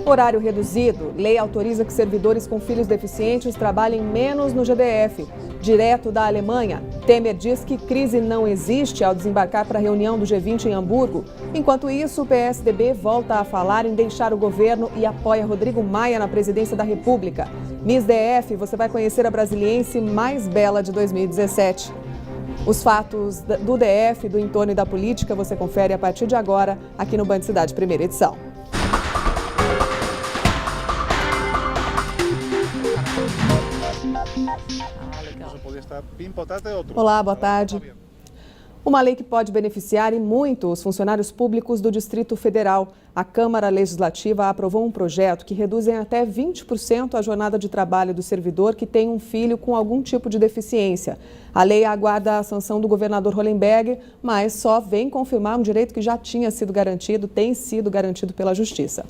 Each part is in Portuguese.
Horário reduzido. Lei autoriza que servidores com filhos deficientes trabalhem menos no GDF. Direto da Alemanha, Temer diz que crise não existe ao desembarcar para a reunião do G20 em Hamburgo. Enquanto isso, o PSDB volta a falar em deixar o governo e apoia Rodrigo Maia na presidência da República. Miss DF, você vai conhecer a brasiliense mais bela de 2017. Os fatos do DF, do entorno e da política, você confere a partir de agora aqui no Band Cidade, primeira edição. Olá, boa tarde. Uma lei que pode beneficiar e muito os funcionários públicos do Distrito Federal. A Câmara Legislativa aprovou um projeto que reduz em até 20% a jornada de trabalho do servidor que tem um filho com algum tipo de deficiência. A lei aguarda a sanção do governador Hollenberg, mas só vem confirmar um direito que já tinha sido garantido, tem sido garantido pela Justiça.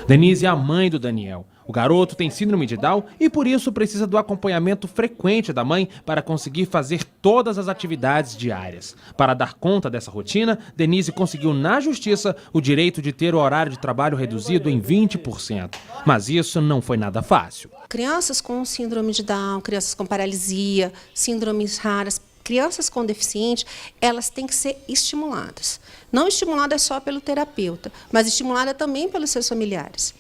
Denise é a mãe do Daniel. O garoto tem síndrome de Down e por isso precisa do acompanhamento frequente da mãe para conseguir fazer todas as atividades diárias. Para dar conta dessa rotina, Denise conseguiu na Justiça o direito de ter o horário de trabalho reduzido em 20%. Mas isso não foi nada fácil. Crianças com síndrome de Down, crianças com paralisia, síndromes raras, crianças com deficiente, elas têm que ser estimuladas. Não estimulada só pelo terapeuta, mas estimulada também pelos seus familiares.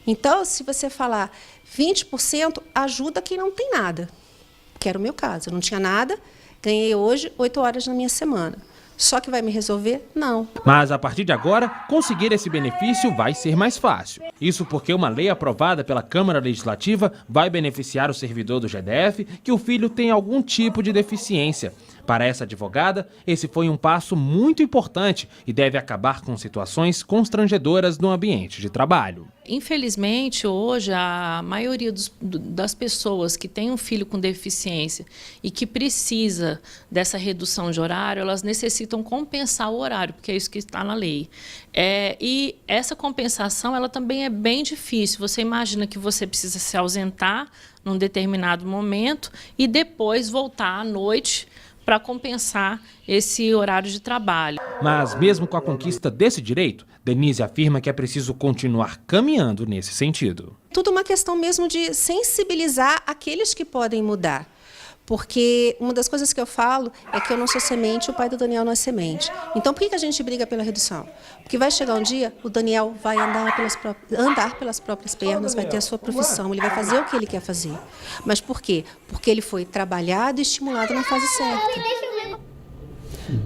Então, se você falar 20%, ajuda quem não tem nada, que era o meu caso. Eu não tinha nada, ganhei hoje 8 horas na minha semana. Só que vai me resolver? Não. Mas, a partir de agora, conseguir esse benefício vai ser mais fácil. Isso porque uma lei aprovada pela Câmara Legislativa vai beneficiar o servidor do GDF que o filho tem algum tipo de deficiência. Para essa advogada, esse foi um passo muito importante e deve acabar com situações constrangedoras no ambiente de trabalho. Infelizmente, hoje, a maioria das pessoas que têm um filho com deficiência e que precisa dessa redução de horário, elas necessitam compensar o horário, porque é isso que está na lei. E essa compensação ela também é bem difícil. Você imagina que você precisa se ausentar num determinado momento e depois voltar à noite para compensar esse horário de trabalho. Mas mesmo com a conquista desse direito, Denise afirma que é preciso continuar caminhando nesse sentido. Tudo uma questão mesmo de sensibilizar aqueles que podem mudar. Porque uma das coisas que eu falo é que eu não sou semente, o pai do Daniel não é semente. Então, por que a gente briga pela redução? Porque vai chegar um dia, o Daniel vai andar pelas próprias pernas, vai ter a sua profissão, ele vai fazer o que ele quer fazer. Mas por quê? Porque ele foi trabalhado e estimulado na fase certa.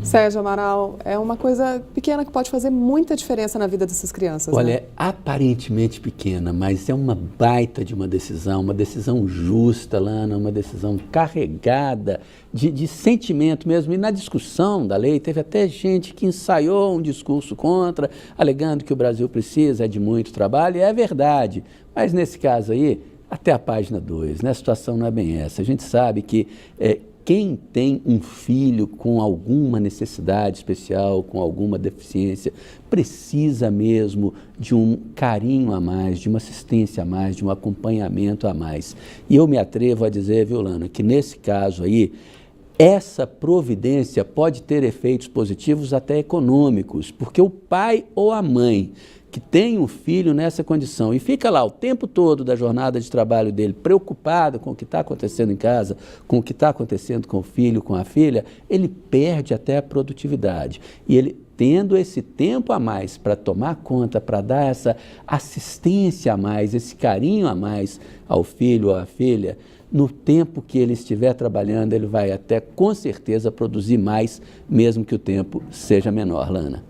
Sérgio Amaral, é uma coisa pequena que pode fazer muita diferença na vida dessas crianças. Olha, né? É aparentemente pequena, mas é uma baita de uma decisão justa, Lana, uma decisão carregada de sentimento mesmo. E na discussão da lei, teve até gente que ensaiou um discurso contra, alegando que o Brasil precisa de muito trabalho, e é verdade. Mas nesse caso aí, até a página 2, né? A situação não é bem essa. A gente sabe que quem tem um filho com alguma necessidade especial, com alguma deficiência, precisa mesmo de um carinho a mais, de uma assistência a mais, de um acompanhamento a mais. E eu me atrevo a dizer, viu, Lana, que nesse caso aí, essa providência pode ter efeitos positivos até econômicos, porque o pai ou a mãe que tem um filho nessa condição e fica lá o tempo todo da jornada de trabalho dele preocupado com o que está acontecendo em casa, com o que está acontecendo com o filho, com a filha, ele perde até a produtividade. E ele, tendo esse tempo a mais para tomar conta, para dar essa assistência a mais, esse carinho a mais ao filho ou à filha, no tempo que ele estiver trabalhando, ele vai até com certeza produzir mais, mesmo que o tempo seja menor, Lana.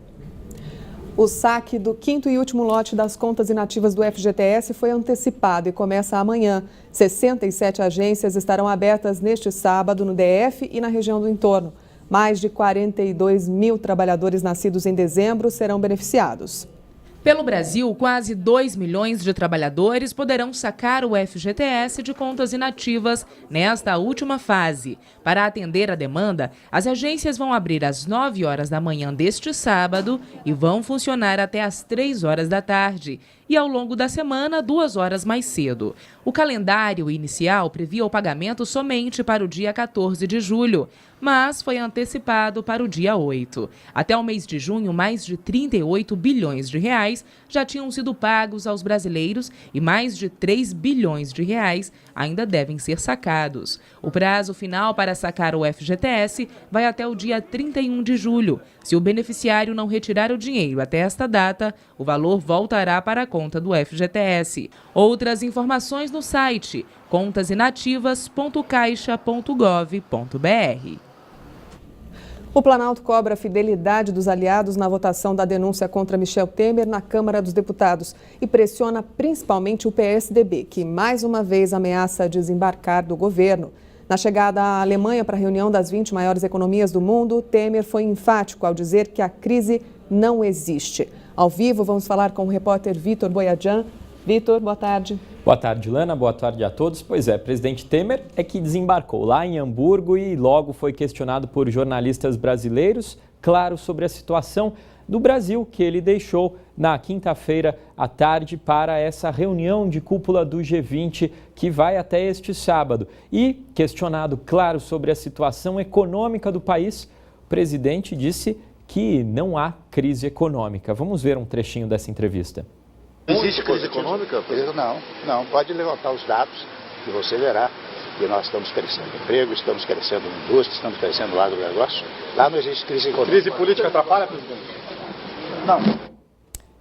O saque do 5º e último lote das contas inativas do FGTS foi antecipado e começa amanhã. 67 agências estarão abertas neste sábado no DF e na região do entorno. Mais de 42 mil trabalhadores nascidos em dezembro serão beneficiados. Pelo Brasil, quase 2 milhões de trabalhadores poderão sacar o FGTS de contas inativas nesta última fase. Para atender a demanda, as agências vão abrir às 9 horas da manhã deste sábado e vão funcionar até às 3 horas da tarde. e ao longo da semana 2 horas mais cedo. O calendário inicial previa o pagamento somente para o dia 14 de julho, mas foi antecipado para o dia 8. Até o mês de junho, mais de 38 bilhões de reais já tinham sido pagos aos brasileiros e mais de 3 bilhões de reais ainda devem ser sacados. O prazo final para sacar o FGTS vai até o dia 31 de julho. Se o beneficiário não retirar o dinheiro até esta data, o valor voltará para a conta do FGTS. Outras informações no site contasinativas.caixa.gov.br. O Planalto cobra a fidelidade dos aliados na votação da denúncia contra Michel Temer na Câmara dos Deputados e pressiona principalmente o PSDB, que mais uma vez ameaça desembarcar do governo. Na chegada à Alemanha para a reunião das 20 maiores economias do mundo, Temer foi enfático ao dizer que a crise não existe. Ao vivo, vamos falar com o repórter Vitor Boiadian. Vitor, boa tarde. Boa tarde, Lana. Boa tarde a todos. Pois é, presidente Temer é que desembarcou lá em Hamburgo e logo foi questionado por jornalistas brasileiros, claro, sobre a situação do Brasil, que ele deixou na quinta-feira à tarde para essa reunião de cúpula do G20 que vai até este sábado. E, questionado, claro, sobre a situação econômica do país, o presidente disse que não há crise econômica. Vamos ver um trechinho dessa entrevista. Existe crise econômica? Não. Pode levantar os dados que você verá que nós estamos crescendo em emprego, estamos crescendo em indústria, estamos crescendo no agronegócio. Lá não existe crise econômica. Crise política atrapalha, presidente? Não.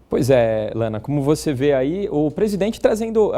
Pois é, Lana, como você vê aí, o presidente trazendo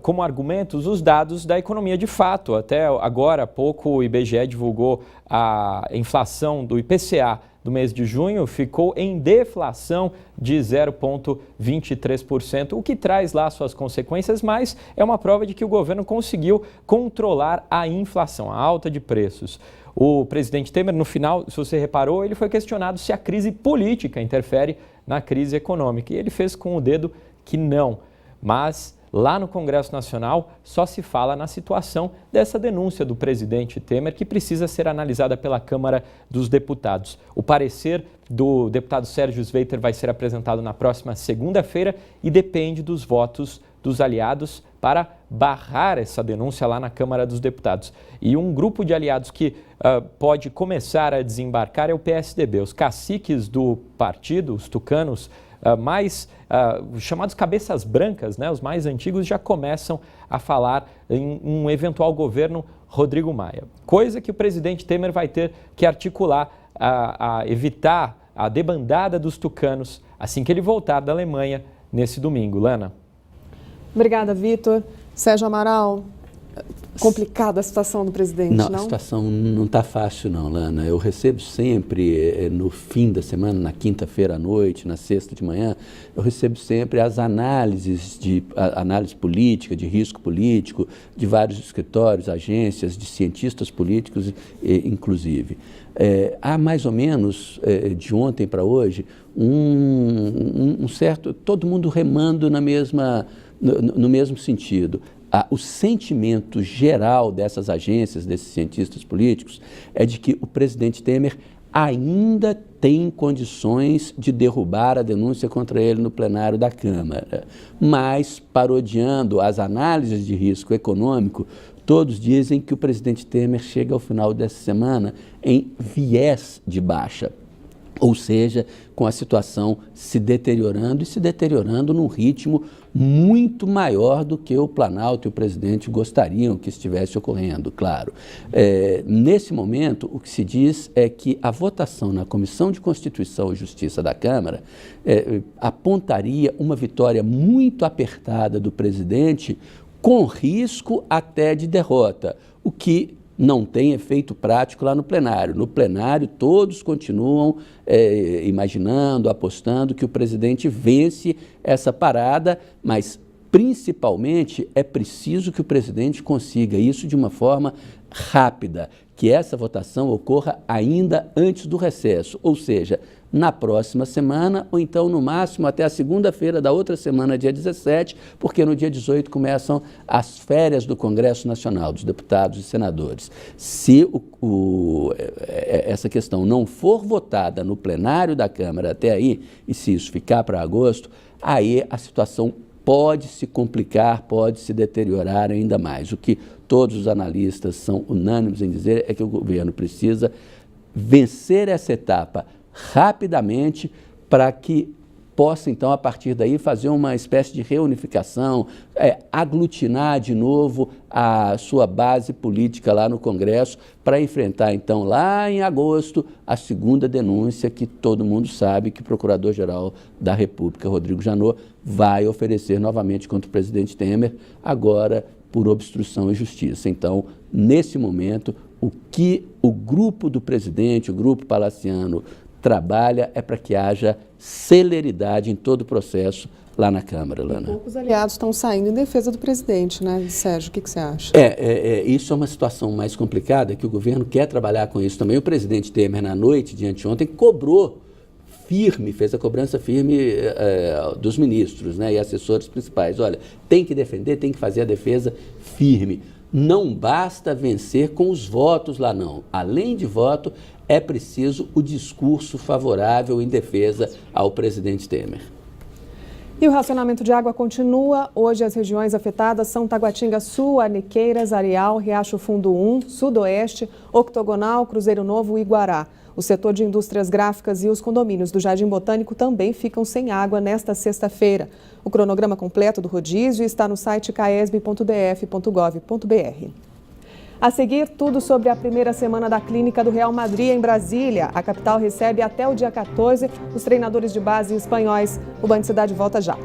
como argumentos os dados da economia de fato. Até agora há pouco o IBGE divulgou a inflação do IPCA do mês de junho, ficou em deflação de 0,23%, o que traz lá suas consequências, mas é uma prova de que o governo conseguiu controlar a inflação, a alta de preços. O presidente Temer, no final, se você reparou, ele foi questionado se a crise política interfere na crise econômica. E ele fez com o dedo que não. Mas lá no Congresso Nacional só se fala na situação dessa denúncia do presidente Temer, que precisa ser analisada pela Câmara dos Deputados. O parecer do deputado Sérgio Sveiter vai ser apresentado na próxima segunda-feira e depende dos votos dos aliados para barrar essa denúncia lá na Câmara dos Deputados. E um grupo de aliados que pode começar a desembarcar é o PSDB. Os caciques do partido, os tucanos, chamados cabeças brancas, né, os mais antigos, já começam a falar em um eventual governo Rodrigo Maia. Coisa que o presidente Temer vai ter que articular a evitar a debandada dos tucanos assim que ele voltar da Alemanha nesse domingo. Lana. Obrigada, Vitor. Sérgio Amaral, complicada a situação do presidente, não? A situação não está fácil não, Lana. Eu recebo sempre, no fim da semana, na quinta-feira à noite, na sexta de manhã, eu recebo sempre as análises análise política, de risco político, de vários escritórios, agências, de cientistas políticos, inclusive. Há mais ou menos, de ontem para hoje, um certo, todo mundo remando no mesmo sentido. O sentimento geral dessas agências, desses cientistas políticos, é de que o presidente Temer ainda tem condições de derrubar a denúncia contra ele no plenário da Câmara. Mas, parodiando as análises de risco econômico, todos dizem que o presidente Temer chega ao final dessa semana em viés de baixa. Ou seja, com a situação se deteriorando e se deteriorando num ritmo muito maior do que o Planalto e o presidente gostariam que estivesse ocorrendo, claro. Nesse momento, o que se diz é que a votação na Comissão de Constituição e Justiça da Câmara apontaria uma vitória muito apertada do presidente, com risco até de derrota, o que não tem efeito prático lá no plenário. No plenário, todos continuam imaginando, apostando que o presidente vence essa parada, mas principalmente é preciso que o presidente consiga isso de uma forma rápida, que essa votação ocorra ainda antes do recesso, ou seja, na próxima semana, ou então, no máximo, até a segunda-feira da outra semana, dia 17, porque no dia 18 começam as férias do Congresso Nacional, dos deputados e senadores. Se essa questão não for votada no plenário da Câmara até aí, e se isso ficar para agosto, aí a situação pode se complicar, pode se deteriorar ainda mais. O que todos os analistas são unânimes em dizer é que o governo precisa vencer essa etapa rapidamente para que possa, então, a partir daí, fazer uma espécie de reunificação, aglutinar de novo a sua base política lá no Congresso para enfrentar, então, lá em agosto, a segunda denúncia que todo mundo sabe que o Procurador-Geral da República, Rodrigo Janot, vai oferecer novamente contra o presidente Temer, agora por obstrução à justiça. Então, nesse momento, o que o grupo do presidente, o grupo palaciano, trabalha é para que haja celeridade em todo o processo lá na Câmara, Lana. Poucos aliados estão saindo em defesa do presidente, né, Sérgio? O que você acha? Isso é uma situação mais complicada, que o governo quer trabalhar com isso também. O presidente Temer, na noite de anteontem, fez a cobrança firme dos ministros, né, e assessores principais. Olha, tem que defender, tem que fazer a defesa firme. Não basta vencer com os votos lá, não. Além de voto, é preciso o discurso favorável em defesa ao presidente Temer. E o racionamento de água continua. Hoje as regiões afetadas são Taguatinga Sul, Arniqueiras, Areal, Riacho Fundo 1, Sudoeste, Octogonal, Cruzeiro Novo e Guará. O setor de indústrias gráficas e os condomínios do Jardim Botânico também ficam sem água nesta sexta-feira. O cronograma completo do rodízio está no site caesb.df.gov.br. A seguir, tudo sobre a primeira semana da Clínica do Real Madrid em Brasília. A capital recebe até o dia 14 os treinadores de base espanhóis. O Band Cidade volta já.